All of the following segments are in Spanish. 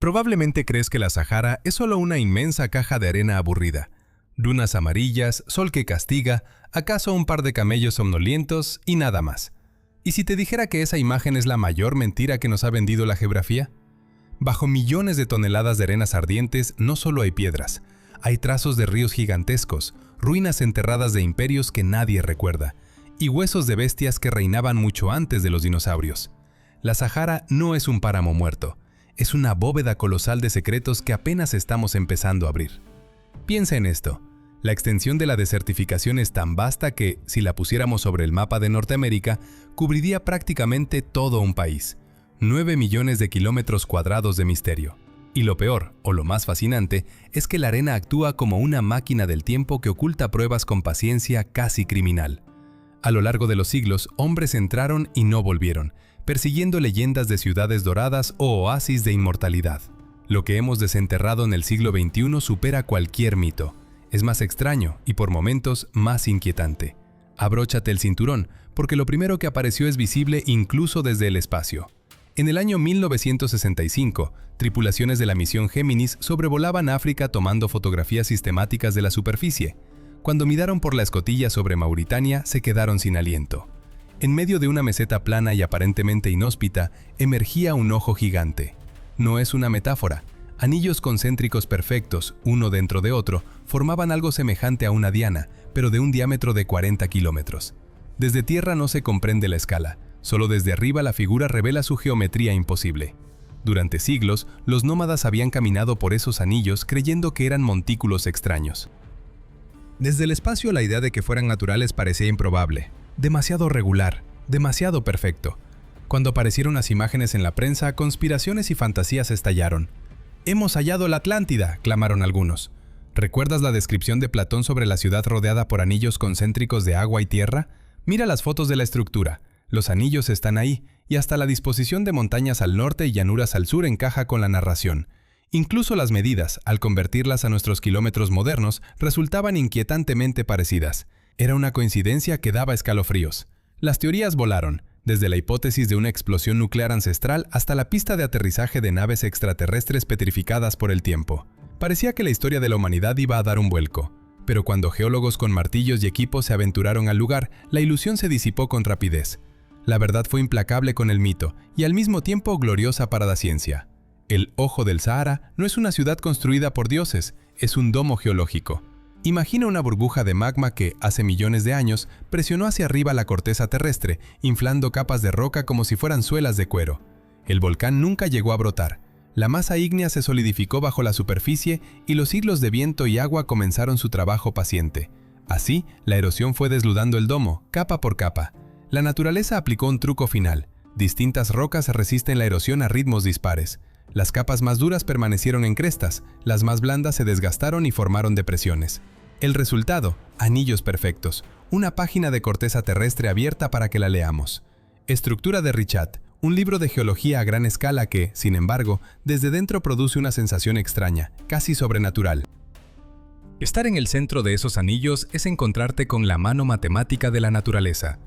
Probablemente crees que la Sahara es solo una inmensa caja de arena aburrida. Dunas amarillas, sol que castiga, acaso un par de camellos somnolientos y nada más. ¿Y si te dijera que esa imagen es la mayor mentira que nos ha vendido la geografía? Bajo millones de toneladas de arenas ardientes no solo hay piedras, hay trazos de ríos gigantescos, ruinas enterradas de imperios que nadie recuerda, y huesos de bestias que reinaban mucho antes de los dinosaurios. La Sahara no es un páramo muerto, es una bóveda colosal de secretos que apenas estamos empezando a abrir. Piensa en esto. La extensión de la desertificación es tan vasta que, si la pusiéramos sobre el mapa de Norteamérica, cubriría prácticamente todo un país. 9 millones de kilómetros cuadrados de misterio. Y lo peor, o lo más fascinante, es que la arena actúa como una máquina del tiempo que oculta pruebas con paciencia casi criminal. A lo largo de los siglos, hombres entraron y no volvieron, persiguiendo leyendas de ciudades doradas o oasis de inmortalidad. Lo que hemos desenterrado en el siglo XXI supera cualquier mito. Es más extraño y por momentos más inquietante. Abróchate el cinturón, porque lo primero que apareció es visible incluso desde el espacio. En el año 1965, tripulaciones de la misión Géminis sobrevolaban África tomando fotografías sistemáticas de la superficie. Cuando miraron por la escotilla sobre Mauritania, se quedaron sin aliento. En medio de una meseta plana y aparentemente inhóspita, emergía un ojo gigante. No es una metáfora. Anillos concéntricos perfectos, uno dentro de otro, formaban algo semejante a una diana, pero de un diámetro de 40 kilómetros. Desde tierra no se comprende la escala, solo desde arriba la figura revela su geometría imposible. Durante siglos, los nómadas habían caminado por esos anillos creyendo que eran montículos extraños. Desde el espacio la idea de que fueran naturales parecía improbable, demasiado regular, demasiado perfecto. Cuando aparecieron las imágenes en la prensa, conspiraciones y fantasías estallaron. «¡Hemos hallado la Atlántida!», clamaron algunos. ¿Recuerdas la descripción de Platón sobre la ciudad rodeada por anillos concéntricos de agua y tierra? Mira las fotos de la estructura. Los anillos están ahí, y hasta la disposición de montañas al norte y llanuras al sur encaja con la narración. Incluso las medidas, al convertirlas a nuestros kilómetros modernos, resultaban inquietantemente parecidas. Era una coincidencia que daba escalofríos. Las teorías volaron, desde la hipótesis de una explosión nuclear ancestral hasta la pista de aterrizaje de naves extraterrestres petrificadas por el tiempo. Parecía que la historia de la humanidad iba a dar un vuelco. Pero cuando geólogos con martillos y equipos se aventuraron al lugar, la ilusión se disipó con rapidez. La verdad fue implacable con el mito y al mismo tiempo gloriosa para la ciencia. El Ojo del Sahara no es una ciudad construida por dioses, es un domo geológico. Imagina una burbuja de magma que, hace millones de años, presionó hacia arriba la corteza terrestre, inflando capas de roca como si fueran suelas de cuero. El volcán nunca llegó a brotar. La masa ígnea se solidificó bajo la superficie y los siglos de viento y agua comenzaron su trabajo paciente. Así, la erosión fue desludando el domo, capa por capa. La naturaleza aplicó un truco final. Distintas rocas resisten la erosión a ritmos dispares. Las capas más duras permanecieron en crestas, las más blandas se desgastaron y formaron depresiones. El resultado, anillos perfectos, una página de corteza terrestre abierta para que la leamos. Estructura de Richat, un libro de geología a gran escala que, sin embargo, desde dentro produce una sensación extraña, casi sobrenatural. Estar en el centro de esos anillos es encontrarte con la mano matemática de la naturaleza.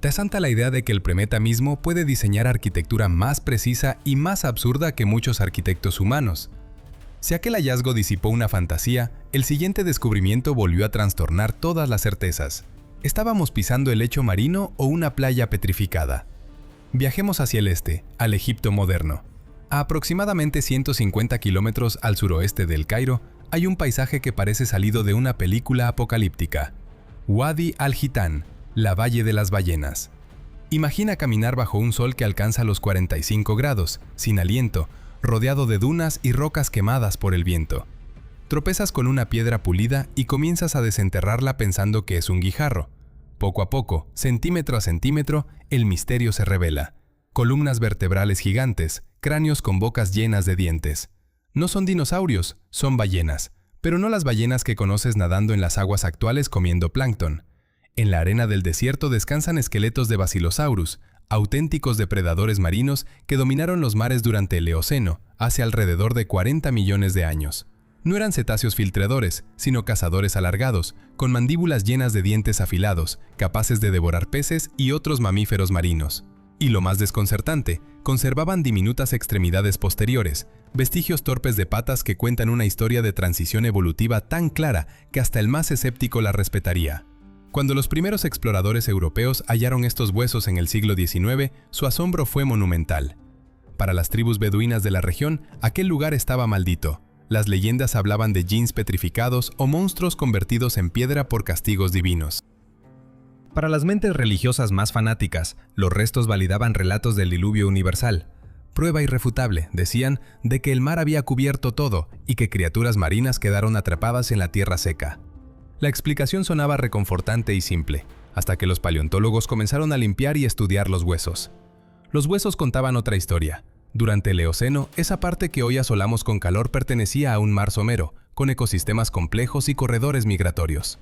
Te asanta la idea de que el planeta mismo puede diseñar arquitectura más precisa y más absurda que muchos arquitectos humanos. Si aquel hallazgo disipó una fantasía, el siguiente descubrimiento volvió a trastornar todas las certezas. ¿Estábamos pisando el lecho marino o una playa petrificada? Viajemos hacia el este, al Egipto moderno. A aproximadamente 150 kilómetros al suroeste del Cairo, hay un paisaje que parece salido de una película apocalíptica. Wadi al-Hitan, la Valle de las Ballenas. Imagina caminar bajo un sol que alcanza los 45 grados, sin aliento, rodeado de dunas y rocas quemadas por el viento. Tropezas con una piedra pulida y comienzas a desenterrarla pensando que es un guijarro. Poco a poco, centímetro a centímetro, el misterio se revela. Columnas vertebrales gigantes, cráneos con bocas llenas de dientes. No son dinosaurios, son ballenas, pero no las ballenas que conoces nadando en las aguas actuales comiendo plancton. En la arena del desierto descansan esqueletos de Basilosaurus, auténticos depredadores marinos que dominaron los mares durante el Eoceno, hace alrededor de 40 millones de años. No eran cetáceos filtradores, sino cazadores alargados, con mandíbulas llenas de dientes afilados, capaces de devorar peces y otros mamíferos marinos. Y lo más desconcertante, conservaban diminutas extremidades posteriores, vestigios torpes de patas que cuentan una historia de transición evolutiva tan clara que hasta el más escéptico la respetaría. Cuando los primeros exploradores europeos hallaron estos huesos en el siglo XIX, su asombro fue monumental. Para las tribus beduinas de la región, aquel lugar estaba maldito. Las leyendas hablaban de djinns petrificados o monstruos convertidos en piedra por castigos divinos. Para las mentes religiosas más fanáticas, los restos validaban relatos del diluvio universal. Prueba irrefutable, decían, de que el mar había cubierto todo y que criaturas marinas quedaron atrapadas en la tierra seca. La explicación sonaba reconfortante y simple, hasta que los paleontólogos comenzaron a limpiar y estudiar los huesos. Los huesos contaban otra historia. Durante el Eoceno, esa parte que hoy asolamos con calor pertenecía a un mar somero, con ecosistemas complejos y corredores migratorios.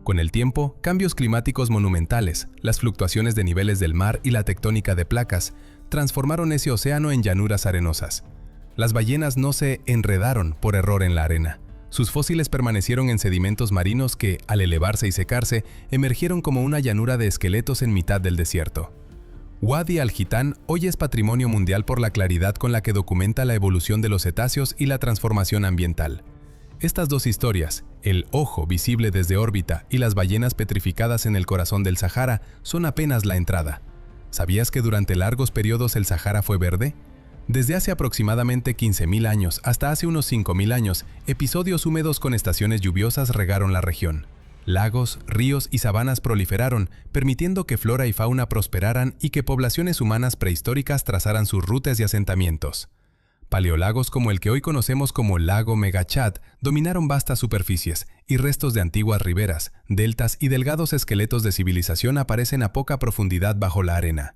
Con el tiempo, cambios climáticos monumentales, las fluctuaciones de niveles del mar y la tectónica de placas transformaron ese océano en llanuras arenosas. Las ballenas no se enredaron por error en la arena. Sus fósiles permanecieron en sedimentos marinos que, al elevarse y secarse, emergieron como una llanura de esqueletos en mitad del desierto. Wadi al-Hitan hoy es patrimonio mundial por la claridad con la que documenta la evolución de los cetáceos y la transformación ambiental. Estas dos historias, el ojo visible desde órbita y las ballenas petrificadas en el corazón del Sahara, son apenas la entrada. ¿Sabías que durante largos periodos el Sahara fue verde? Desde hace aproximadamente 15.000 años hasta hace unos 5.000 años, episodios húmedos con estaciones lluviosas regaron la región. Lagos, ríos y sabanas proliferaron, permitiendo que flora y fauna prosperaran y que poblaciones humanas prehistóricas trazaran sus rutas y asentamientos. Paleolagos como el que hoy conocemos como lago Megachad dominaron vastas superficies y restos de antiguas riberas, deltas y delgados esqueletos de civilización aparecen a poca profundidad bajo la arena.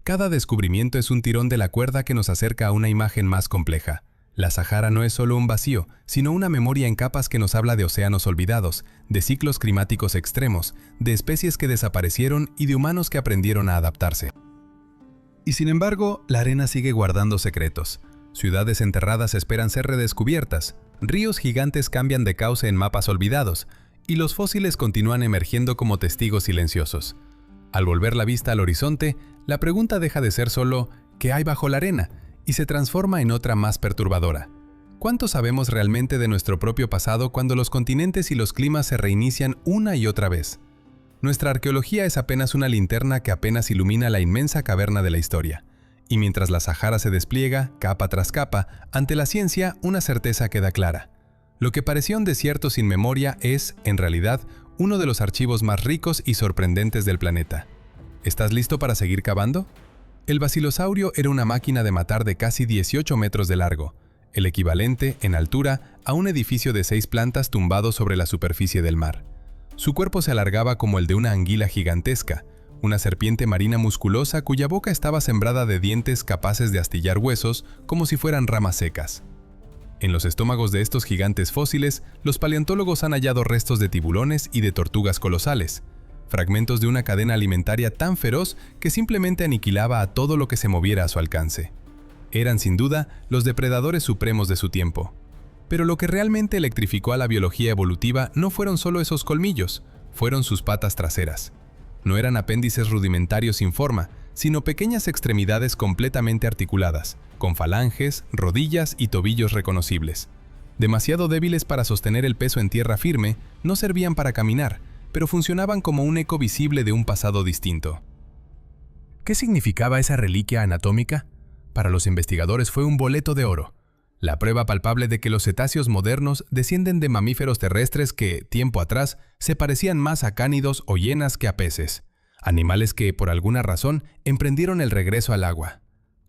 Cada descubrimiento es un tirón de la cuerda que nos acerca a una imagen más compleja. La Sahara no es solo un vacío, sino una memoria en capas que nos habla de océanos olvidados, de ciclos climáticos extremos, de especies que desaparecieron y de humanos que aprendieron a adaptarse. Y sin embargo, la arena sigue guardando secretos. Ciudades enterradas esperan ser redescubiertas, ríos gigantes cambian de cauce en mapas olvidados, y los fósiles continúan emergiendo como testigos silenciosos. Al volver la vista al horizonte, la pregunta deja de ser solo ¿qué hay bajo la arena? Y se transforma en otra más perturbadora. ¿Cuánto sabemos realmente de nuestro propio pasado cuando los continentes y los climas se reinician una y otra vez? Nuestra arqueología es apenas una linterna que apenas ilumina la inmensa caverna de la historia. Y mientras la Sahara se despliega, capa tras capa, ante la ciencia una certeza queda clara. Lo que parecía un desierto sin memoria es, en realidad, uno de los archivos más ricos y sorprendentes del planeta. ¿Estás listo para seguir cavando? El basilosaurio era una máquina de matar de casi 18 metros de largo, el equivalente, en altura, a un edificio de 6 plantas tumbado sobre la superficie del mar. Su cuerpo se alargaba como el de una anguila gigantesca, una serpiente marina musculosa cuya boca estaba sembrada de dientes capaces de astillar huesos como si fueran ramas secas. En los estómagos de estos gigantes fósiles, los paleontólogos han hallado restos de tiburones y de tortugas colosales, fragmentos de una cadena alimentaria tan feroz que simplemente aniquilaba a todo lo que se moviera a su alcance. Eran sin duda los depredadores supremos de su tiempo. Pero lo que realmente electrificó a la biología evolutiva no fueron solo esos colmillos, fueron sus patas traseras. No eran apéndices rudimentarios sin forma, sino pequeñas extremidades completamente articuladas, con falanges, rodillas y tobillos reconocibles. Demasiado débiles para sostener el peso en tierra firme, no servían para caminar, pero funcionaban como un eco visible de un pasado distinto. ¿Qué significaba esa reliquia anatómica? Para los investigadores fue un boleto de oro, la prueba palpable de que los cetáceos modernos descienden de mamíferos terrestres que, tiempo atrás, se parecían más a cánidos o hienas que a peces, animales que, por alguna razón, emprendieron el regreso al agua.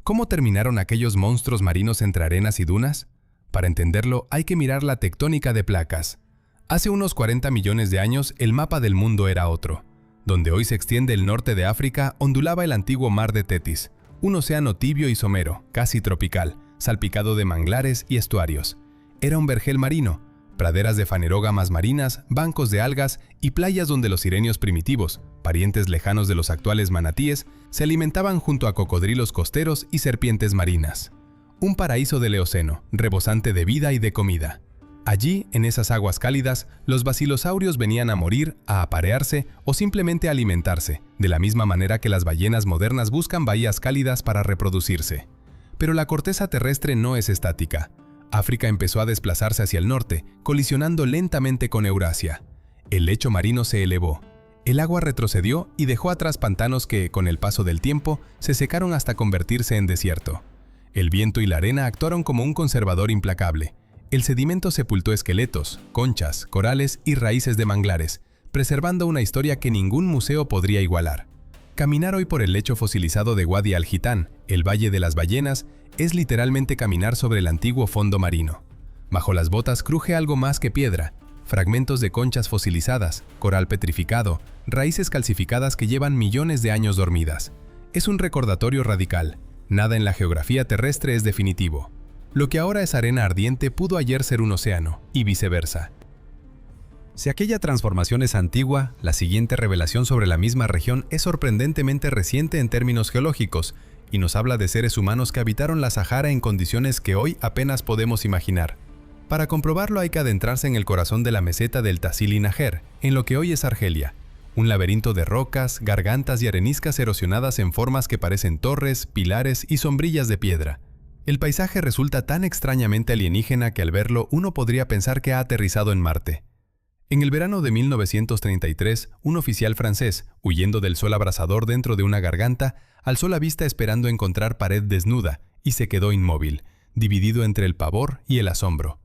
¿Cómo terminaron aquellos monstruos marinos entre arenas y dunas? Para entenderlo, hay que mirar la tectónica de placas. Hace unos 40 millones de años, el mapa del mundo era otro. Donde hoy se extiende el norte de África, ondulaba el antiguo mar de Tetis, un océano tibio y somero, casi tropical, salpicado de manglares y estuarios. Era un vergel marino, praderas de fanerógamas marinas, bancos de algas y playas donde los sirenios primitivos, parientes lejanos de los actuales manatíes, se alimentaban junto a cocodrilos costeros y serpientes marinas. Un paraíso del Eoceno, rebosante de vida y de comida. Allí, en esas aguas cálidas, los basilosaurios venían a morir, a aparearse o simplemente a alimentarse, de la misma manera que las ballenas modernas buscan bahías cálidas para reproducirse. Pero la corteza terrestre no es estática. África empezó a desplazarse hacia el norte, colisionando lentamente con Eurasia. El lecho marino se elevó. El agua retrocedió y dejó atrás pantanos que, con el paso del tiempo, se secaron hasta convertirse en desierto. El viento y la arena actuaron como un conservador implacable. El sedimento sepultó esqueletos, conchas, corales y raíces de manglares, preservando una historia que ningún museo podría igualar. Caminar hoy por el lecho fosilizado de Wadi al-Hitan, el Valle de las Ballenas, es literalmente caminar sobre el antiguo fondo marino. Bajo las botas cruje algo más que piedra, fragmentos de conchas fosilizadas, coral petrificado, raíces calcificadas que llevan millones de años dormidas. Es un recordatorio radical. Nada en la geografía terrestre es definitivo. Lo que ahora es arena ardiente pudo ayer ser un océano, y viceversa. Si aquella transformación es antigua, la siguiente revelación sobre la misma región es sorprendentemente reciente en términos geológicos, y nos habla de seres humanos que habitaron la Sahara en condiciones que hoy apenas podemos imaginar. Para comprobarlo hay que adentrarse en el corazón de la meseta del Tassili Najer, en lo que hoy es Argelia. Un laberinto de rocas, gargantas y areniscas erosionadas en formas que parecen torres, pilares y sombrillas de piedra. El paisaje resulta tan extrañamente alienígena que al verlo uno podría pensar que ha aterrizado en Marte. En el verano de 1933, un oficial francés, huyendo del sol abrasador dentro de una garganta, alzó la vista esperando encontrar pared desnuda y se quedó inmóvil, dividido entre el pavor y el asombro.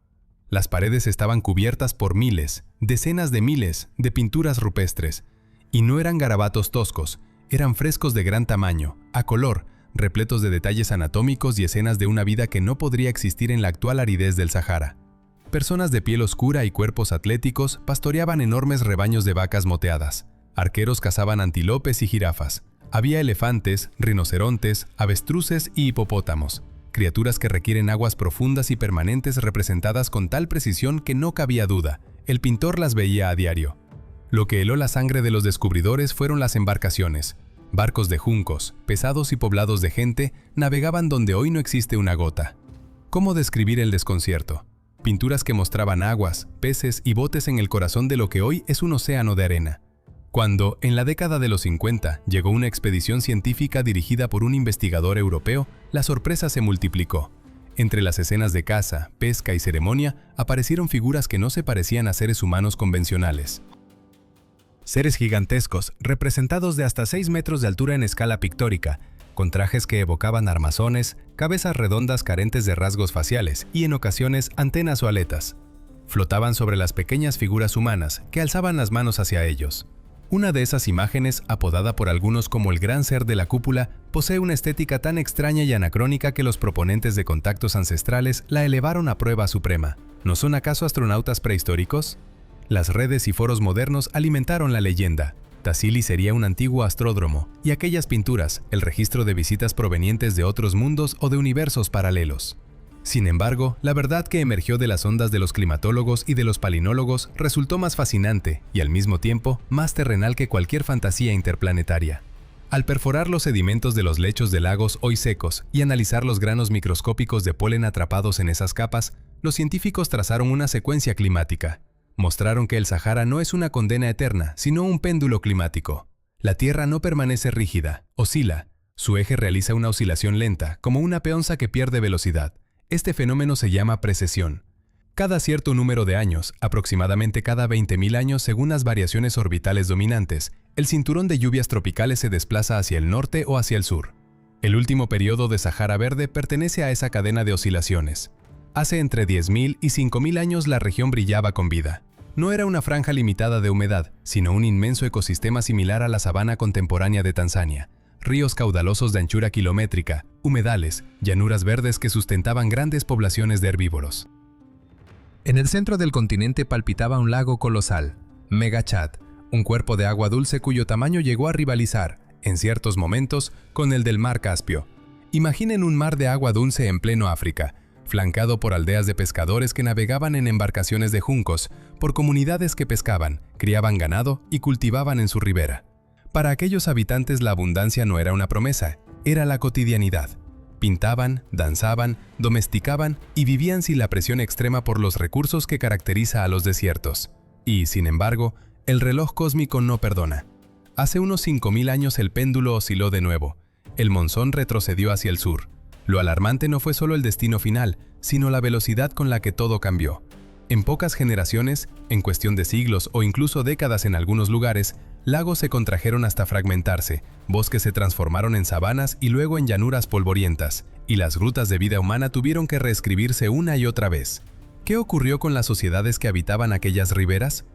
Las paredes estaban cubiertas por miles, decenas de miles de pinturas rupestres, y no eran garabatos toscos, eran frescos de gran tamaño, a color, repletos de detalles anatómicos y escenas de una vida que no podría existir en la actual aridez del Sahara. Personas de piel oscura y cuerpos atléticos pastoreaban enormes rebaños de vacas moteadas. Arqueros cazaban antílopes y jirafas. Había elefantes, rinocerontes, avestruces y hipopótamos, criaturas que requieren aguas profundas y permanentes representadas con tal precisión que no cabía duda, el pintor las veía a diario. Lo que heló la sangre de los descubridores fueron las embarcaciones. Barcos de juncos, pesados y poblados de gente, navegaban donde hoy no existe una gota. ¿Cómo describir el desconcierto? Pinturas que mostraban aguas, peces y botes en el corazón de lo que hoy es un océano de arena. Cuando, en la década de los 50, llegó una expedición científica dirigida por un investigador europeo, la sorpresa se multiplicó. Entre las escenas de caza, pesca y ceremonia, aparecieron figuras que no se parecían a seres humanos convencionales. Seres gigantescos, representados de hasta 6 metros de altura en escala pictórica, con trajes que evocaban armazones, cabezas redondas carentes de rasgos faciales y en ocasiones antenas o aletas. Flotaban sobre las pequeñas figuras humanas que alzaban las manos hacia ellos. Una de esas imágenes, apodada por algunos como el gran ser de la cúpula, posee una estética tan extraña y anacrónica que los proponentes de contactos ancestrales la elevaron a prueba suprema. ¿No son acaso astronautas prehistóricos? Las redes y foros modernos alimentaron la leyenda. Tassili sería un antiguo astródromo, y aquellas pinturas, el registro de visitas provenientes de otros mundos o de universos paralelos. Sin embargo, la verdad que emergió de las ondas de los climatólogos y de los palinólogos resultó más fascinante y al mismo tiempo más terrenal que cualquier fantasía interplanetaria. Al perforar los sedimentos de los lechos de lagos hoy secos y analizar los granos microscópicos de polen atrapados en esas capas, los científicos trazaron una secuencia climática. Mostraron que el Sahara no es una condena eterna, sino un péndulo climático. La Tierra no permanece rígida, oscila. Su eje realiza una oscilación lenta, como una peonza que pierde velocidad. Este fenómeno se llama precesión. Cada cierto número de años, aproximadamente cada 20.000 años según las variaciones orbitales dominantes, el cinturón de lluvias tropicales se desplaza hacia el norte o hacia el sur. El último periodo de Sahara Verde pertenece a esa cadena de oscilaciones. Hace entre 10.000 y 5.000 años la región brillaba con vida. No era una franja limitada de humedad, sino un inmenso ecosistema similar a la sabana contemporánea de Tanzania. Ríos caudalosos de anchura kilométrica, humedales, llanuras verdes que sustentaban grandes poblaciones de herbívoros. En el centro del continente palpitaba un lago colosal, Mega Chad, un cuerpo de agua dulce cuyo tamaño llegó a rivalizar, en ciertos momentos, con el del mar Caspio. Imaginen un mar de agua dulce en pleno África, flancado por aldeas de pescadores que navegaban en embarcaciones de juncos, por comunidades que pescaban, criaban ganado y cultivaban en su ribera. Para aquellos habitantes la abundancia no era una promesa, era la cotidianidad. Pintaban, danzaban, domesticaban y vivían sin la presión extrema por los recursos que caracteriza a los desiertos. Y, sin embargo, el reloj cósmico no perdona. Hace unos 5.000 años el péndulo osciló de nuevo. El monzón retrocedió hacia el sur. Lo alarmante no fue solo el destino final, sino la velocidad con la que todo cambió. En pocas generaciones, en cuestión de siglos o incluso décadas en algunos lugares, lagos se contrajeron hasta fragmentarse, bosques se transformaron en sabanas y luego en llanuras polvorientas, y las rutas de vida humana tuvieron que reescribirse una y otra vez. ¿Qué ocurrió con las sociedades que habitaban aquellas riberas?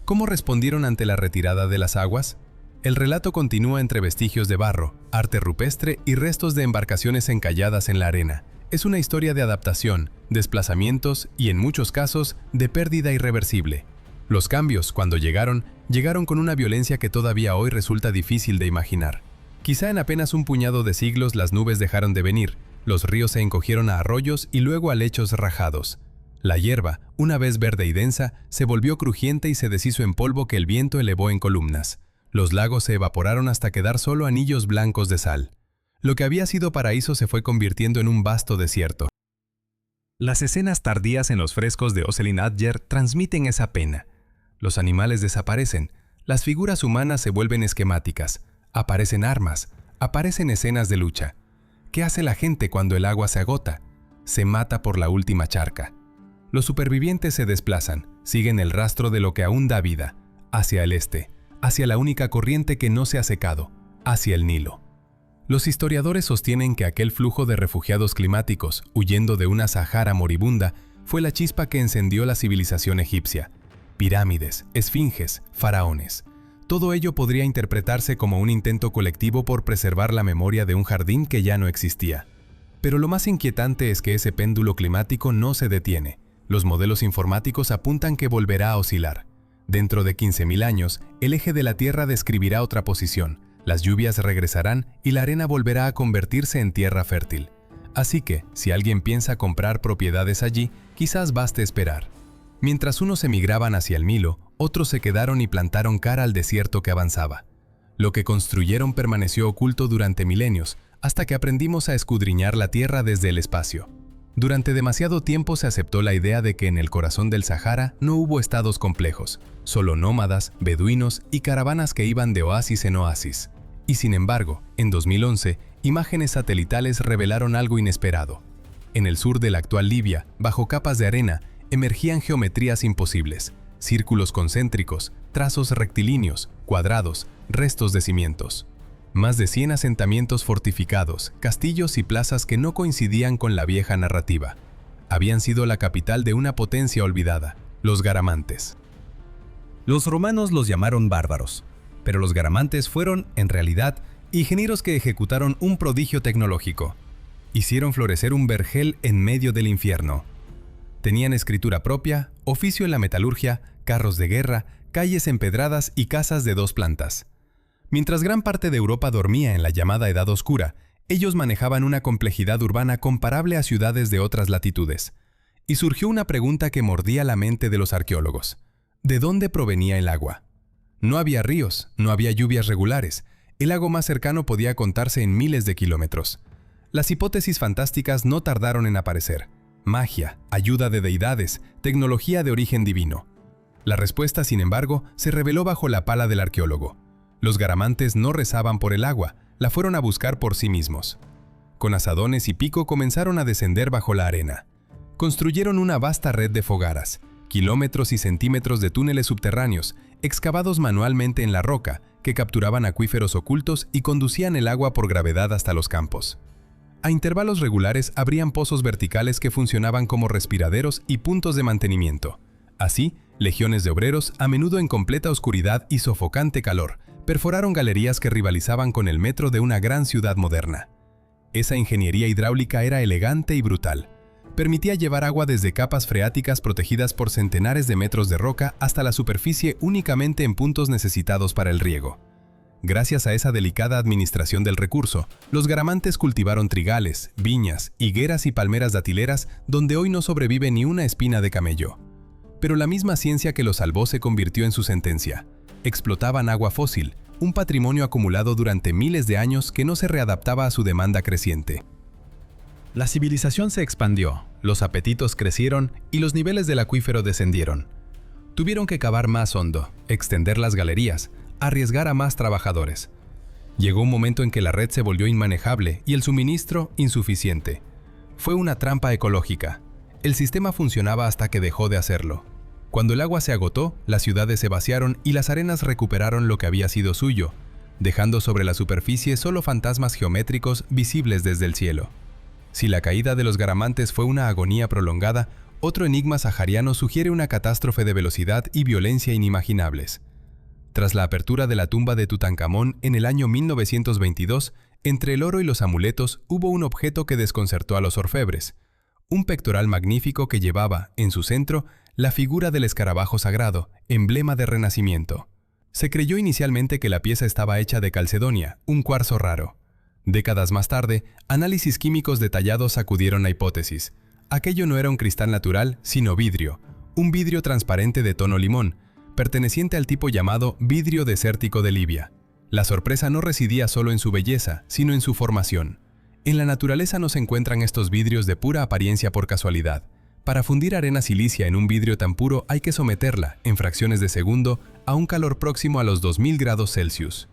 ¿Cómo respondieron ante la retirada de las aguas? El relato continúa entre vestigios de barro, arte rupestre y restos de embarcaciones encalladas en la arena. Es una historia de adaptación, desplazamientos y, en muchos casos, de pérdida irreversible. Los cambios, cuando llegaron con una violencia que todavía hoy resulta difícil de imaginar. Quizá en apenas un puñado de siglos las nubes dejaron de venir, los ríos se encogieron a arroyos y luego a lechos rajados. La hierba, una vez verde y densa, se volvió crujiente y se deshizo en polvo que el viento elevó en columnas. Los lagos se evaporaron hasta quedar solo anillos blancos de sal. Lo que había sido paraíso se fue convirtiendo en un vasto desierto. Las escenas tardías en los frescos de Ocelyn Adger transmiten esa pena. Los animales desaparecen, las figuras humanas se vuelven esquemáticas, aparecen armas, aparecen escenas de lucha. ¿Qué hace la gente cuando el agua se agota? Se mata por la última charca. Los supervivientes se desplazan, siguen el rastro de lo que aún da vida, hacia el este, hacia la única corriente que no se ha secado, hacia el Nilo. Los historiadores sostienen que aquel flujo de refugiados climáticos, huyendo de una Sahara moribunda, fue la chispa que encendió la civilización egipcia. Pirámides, esfinges, faraones. Todo ello podría interpretarse como un intento colectivo por preservar la memoria de un jardín que ya no existía. Pero lo más inquietante es que ese péndulo climático no se detiene. Los modelos informáticos apuntan que volverá a oscilar. Dentro de 15.000 años, el eje de la Tierra describirá otra posición. Las lluvias regresarán y la arena volverá a convertirse en tierra fértil. Así que, si alguien piensa comprar propiedades allí, quizás baste esperar. Mientras unos emigraban hacia el Nilo, otros se quedaron y plantaron cara al desierto que avanzaba. Lo que construyeron permaneció oculto durante milenios, hasta que aprendimos a escudriñar la tierra desde el espacio. Durante demasiado tiempo se aceptó la idea de que en el corazón del Sahara no hubo estados complejos, solo nómadas, beduinos y caravanas que iban de oasis en oasis. Y sin embargo, en 2011, imágenes satelitales revelaron algo inesperado. En el sur de la actual Libia, bajo capas de arena, emergían geometrías imposibles, círculos concéntricos, trazos rectilíneos, cuadrados, restos de cimientos. Más de 100 asentamientos fortificados, castillos y plazas que no coincidían con la vieja narrativa. Habían sido la capital de una potencia olvidada, los garamantes. Los romanos los llamaron bárbaros, pero los garamantes fueron, en realidad, ingenieros que ejecutaron un prodigio tecnológico. Hicieron florecer un vergel en medio del infierno. Tenían escritura propia, oficio en la metalurgia, carros de guerra, calles empedradas y casas de 2 plantas. Mientras gran parte de Europa dormía en la llamada Edad Oscura, ellos manejaban una complejidad urbana comparable a ciudades de otras latitudes. Y surgió una pregunta que mordía la mente de los arqueólogos. ¿De dónde provenía el agua? No había ríos, no había lluvias regulares. El lago más cercano podía contarse en miles de kilómetros. Las hipótesis fantásticas no tardaron en aparecer. Magia, ayuda de deidades, tecnología de origen divino. La respuesta, sin embargo, se reveló bajo la pala del arqueólogo. Los garamantes no rezaban por el agua, la fueron a buscar por sí mismos. Con azadones y pico comenzaron a descender bajo la arena. Construyeron una vasta red de fogaras, kilómetros y centímetros de túneles subterráneos, excavados manualmente en la roca, que capturaban acuíferos ocultos y conducían el agua por gravedad hasta los campos. A intervalos regulares abrían pozos verticales que funcionaban como respiraderos y puntos de mantenimiento. Así, legiones de obreros, a menudo en completa oscuridad y sofocante calor, perforaron galerías que rivalizaban con el metro de una gran ciudad moderna. Esa ingeniería hidráulica era elegante y brutal. Permitía llevar agua desde capas freáticas protegidas por centenares de metros de roca hasta la superficie únicamente en puntos necesitados para el riego. Gracias a esa delicada administración del recurso, los garamantes cultivaron trigales, viñas, higueras y palmeras datileras donde hoy no sobrevive ni una espina de camello. Pero la misma ciencia que los salvó se convirtió en su sentencia. Explotaban agua fósil, un patrimonio acumulado durante miles de años que no se readaptaba a su demanda creciente. La civilización se expandió, los apetitos crecieron y los niveles del acuífero descendieron. Tuvieron que cavar más hondo, extender las galerías, arriesgar a más trabajadores. Llegó un momento en que la red se volvió inmanejable y el suministro insuficiente. Fue una trampa ecológica. El sistema funcionaba hasta que dejó de hacerlo. Cuando el agua se agotó, las ciudades se vaciaron y las arenas recuperaron lo que había sido suyo, dejando sobre la superficie solo fantasmas geométricos visibles desde el cielo. Si la caída de los garamantes fue una agonía prolongada, otro enigma sahariano sugiere una catástrofe de velocidad y violencia inimaginables. Tras la apertura de la tumba de Tutankamón en el año 1922, entre el oro y los amuletos hubo un objeto que desconcertó a los orfebres, un pectoral magnífico que llevaba, en su centro, la figura del escarabajo sagrado, emblema de renacimiento. Se creyó inicialmente que la pieza estaba hecha de calcedonia, un cuarzo raro. Décadas más tarde, análisis químicos detallados sacudieron la hipótesis. Aquello no era un cristal natural, sino vidrio, un vidrio transparente de tono limón, perteneciente al tipo llamado vidrio desértico de Libia. La sorpresa no residía solo en su belleza, sino en su formación. En la naturaleza no se encuentran estos vidrios de pura apariencia por casualidad. Para fundir arena silicia en un vidrio tan puro hay que someterla, en fracciones de segundo, a un calor próximo a los 2000 grados Celsius.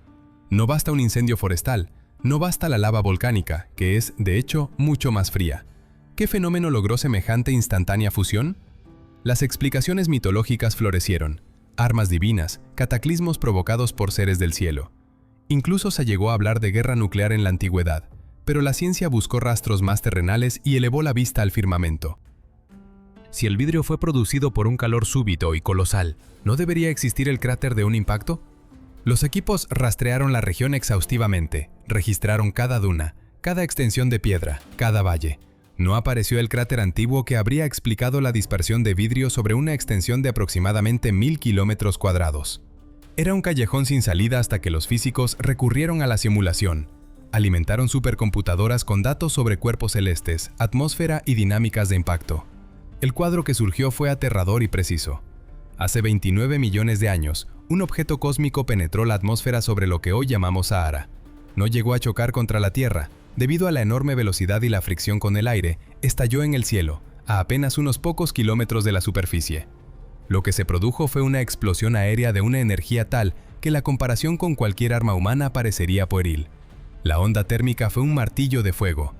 No basta un incendio forestal, no basta la lava volcánica, que es, de hecho, mucho más fría. ¿Qué fenómeno logró semejante instantánea fusión? Las explicaciones mitológicas florecieron. Armas divinas, cataclismos provocados por seres del cielo. Incluso se llegó a hablar de guerra nuclear en la antigüedad, pero la ciencia buscó rastros más terrenales y elevó la vista al firmamento. Si el vidrio fue producido por un calor súbito y colosal, ¿no debería existir el cráter de un impacto? Los equipos rastrearon la región exhaustivamente, registraron cada duna, cada extensión de piedra, cada valle. No apareció el cráter antiguo que habría explicado la dispersión de vidrio sobre una extensión de aproximadamente 1000 kilómetros cuadrados. Era un callejón sin salida hasta que los físicos recurrieron a la simulación. Alimentaron supercomputadoras con datos sobre cuerpos celestes, atmósfera y dinámicas de impacto. El cuadro que surgió fue aterrador y preciso. Hace 29 millones de años, un objeto cósmico penetró la atmósfera sobre lo que hoy llamamos Sahara. No llegó a chocar contra la Tierra. Debido a la enorme velocidad y la fricción con el aire, estalló en el cielo, a apenas unos pocos kilómetros de la superficie. Lo que se produjo fue una explosión aérea de una energía tal que la comparación con cualquier arma humana parecería pueril. La onda térmica fue un martillo de fuego.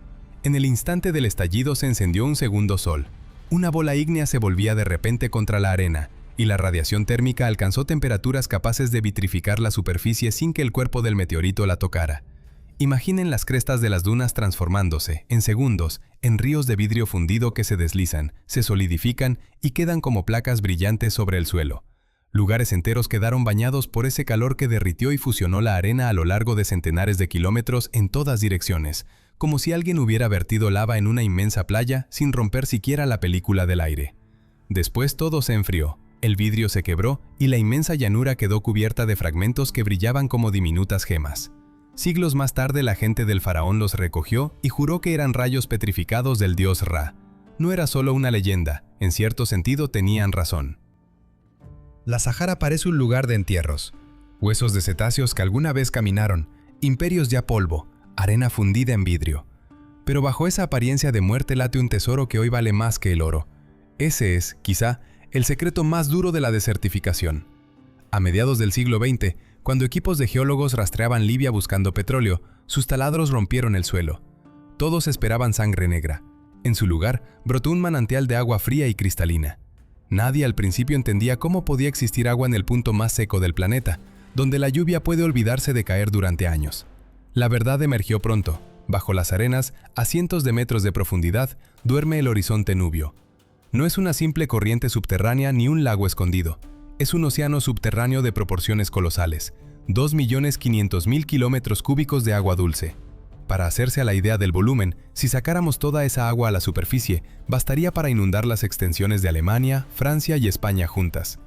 En el instante del estallido se encendió un segundo sol. Una bola ígnea se volvía de repente contra la arena, y la radiación térmica alcanzó temperaturas capaces de vitrificar la superficie sin que el cuerpo del meteorito la tocara. Imaginen las crestas de las dunas transformándose, en segundos, en ríos de vidrio fundido que se deslizan, se solidifican y quedan como placas brillantes sobre el suelo. Lugares enteros quedaron bañados por ese calor que derritió y fusionó la arena a lo largo de centenares de kilómetros en todas direcciones, como si alguien hubiera vertido lava en una inmensa playa sin romper siquiera la película del aire. Después todo se enfrió, el vidrio se quebró y la inmensa llanura quedó cubierta de fragmentos que brillaban como diminutas gemas. Siglos más tarde la gente del faraón los recogió y juró que eran rayos petrificados del dios Ra. No era solo una leyenda, en cierto sentido tenían razón. La Sahara parece un lugar de entierros. Huesos de cetáceos que alguna vez caminaron, imperios ya polvo, arena fundida en vidrio. Pero bajo esa apariencia de muerte late un tesoro que hoy vale más que el oro. Ese es, quizá, el secreto más duro de la desertificación. A mediados del siglo XX, cuando equipos de geólogos rastreaban Libia buscando petróleo, sus taladros rompieron el suelo. Todos esperaban sangre negra. En su lugar, brotó un manantial de agua fría y cristalina. Nadie al principio entendía cómo podía existir agua en el punto más seco del planeta, donde la lluvia puede olvidarse de caer durante años. La verdad emergió pronto. Bajo las arenas, a cientos de metros de profundidad, duerme el horizonte nubio. No es una simple corriente subterránea ni un lago escondido. Es un océano subterráneo de proporciones colosales, 2.500.000 kilómetros cúbicos de agua dulce. Para hacerse a la idea del volumen, si sacáramos toda esa agua a la superficie, bastaría para inundar las extensiones de Alemania, Francia y España juntas.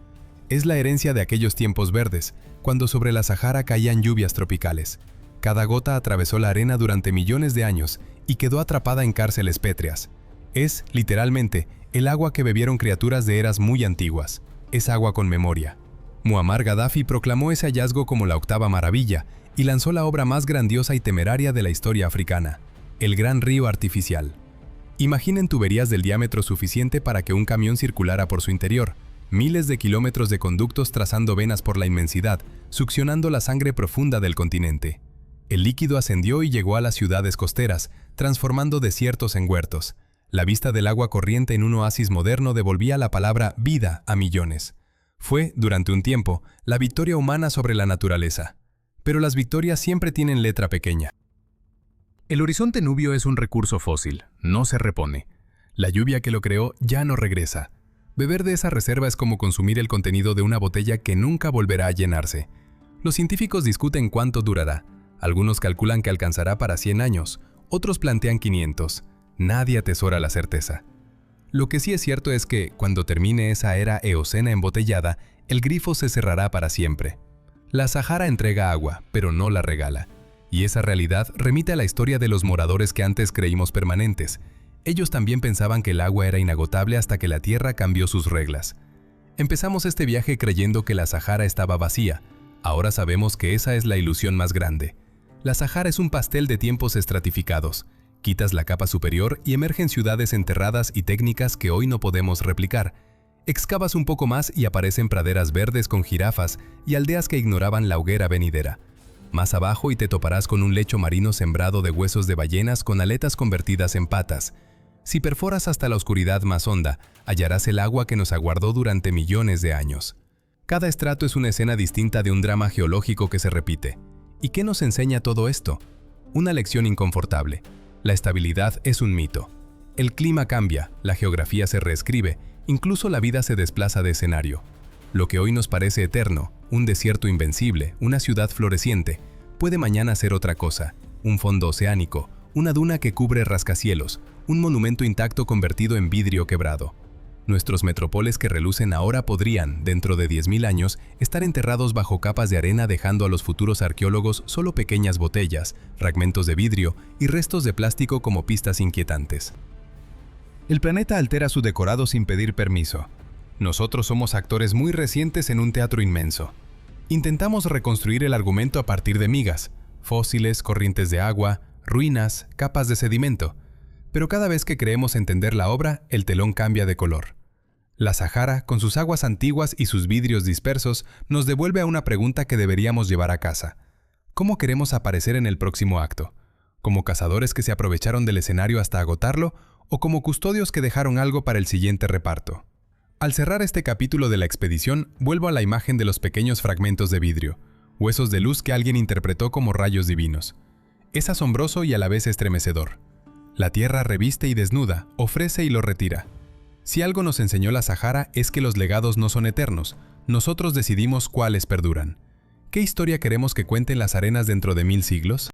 Es la herencia de aquellos tiempos verdes, cuando sobre la Sahara caían lluvias tropicales. Cada gota atravesó la arena durante millones de años y quedó atrapada en cárceles pétreas. Es, literalmente, el agua que bebieron criaturas de eras muy antiguas. Es agua con memoria. Muammar Gaddafi proclamó ese hallazgo como la octava maravilla y lanzó la obra más grandiosa y temeraria de la historia africana, el Gran Río Artificial. Imaginen tuberías del diámetro suficiente para que un camión circulara por su interior, miles de kilómetros de conductos trazando venas por la inmensidad, succionando la sangre profunda del continente. El líquido ascendió y llegó a las ciudades costeras, transformando desiertos en huertos. La vista del agua corriente en un oasis moderno devolvía la palabra vida a millones. Fue, durante un tiempo, la victoria humana sobre la naturaleza. Pero las victorias siempre tienen letra pequeña. El horizonte nubio es un recurso fósil, no se repone. La lluvia que lo creó ya no regresa. Beber de esa reserva es como consumir el contenido de una botella que nunca volverá a llenarse. Los científicos discuten cuánto durará. Algunos calculan que alcanzará para 100 años, otros plantean 500. Nadie atesora la certeza. Lo que sí es cierto es que, cuando termine esa era eocena embotellada, el grifo se cerrará para siempre. La Sahara entrega agua, pero no la regala. Y esa realidad remite a la historia de los moradores que antes creímos permanentes. Ellos también pensaban que el agua era inagotable hasta que la tierra cambió sus reglas. Empezamos este viaje creyendo que la Sahara estaba vacía. Ahora sabemos que esa es la ilusión más grande. La Sahara es un pastel de tiempos estratificados. Quitas la capa superior y emergen ciudades enterradas y técnicas que hoy no podemos replicar. Excavas un poco más y aparecen praderas verdes con jirafas y aldeas que ignoraban la hoguera venidera. Más abajo y te toparás con un lecho marino sembrado de huesos de ballenas con aletas convertidas en patas. Si perforas hasta la oscuridad más honda, hallarás el agua que nos aguardó durante millones de años. Cada estrato es una escena distinta de un drama geológico que se repite. ¿Y qué nos enseña todo esto? Una lección inconfortable. La estabilidad es un mito. El clima cambia, la geografía se reescribe, incluso la vida se desplaza de escenario. Lo que hoy nos parece eterno, un desierto invencible, una ciudad floreciente, puede mañana ser otra cosa, un fondo oceánico, una duna que cubre rascacielos, un monumento intacto convertido en vidrio quebrado. Nuestros metrópoles que relucen ahora podrían, dentro de 10.000 años, estar enterrados bajo capas de arena dejando a los futuros arqueólogos solo pequeñas botellas, fragmentos de vidrio y restos de plástico como pistas inquietantes. El planeta altera su decorado sin pedir permiso. Nosotros somos actores muy recientes en un teatro inmenso. Intentamos reconstruir el argumento a partir de migas, fósiles, corrientes de agua, ruinas, capas de sedimento. Pero cada vez que creemos entender la obra, el telón cambia de color. La Sahara, con sus aguas antiguas y sus vidrios dispersos, nos devuelve a una pregunta que deberíamos llevar a casa. ¿Cómo queremos aparecer en el próximo acto? ¿Como cazadores que se aprovecharon del escenario hasta agotarlo, o como custodios que dejaron algo para el siguiente reparto? Al cerrar este capítulo de la expedición, vuelvo a la imagen de los pequeños fragmentos de vidrio, huesos de luz que alguien interpretó como rayos divinos. Es asombroso y a la vez estremecedor. La tierra reviste y desnuda, ofrece y lo retira. Si algo nos enseñó la Sahara es que los legados no son eternos, nosotros decidimos cuáles perduran. ¿Qué historia queremos que cuenten las arenas dentro de 1000 siglos?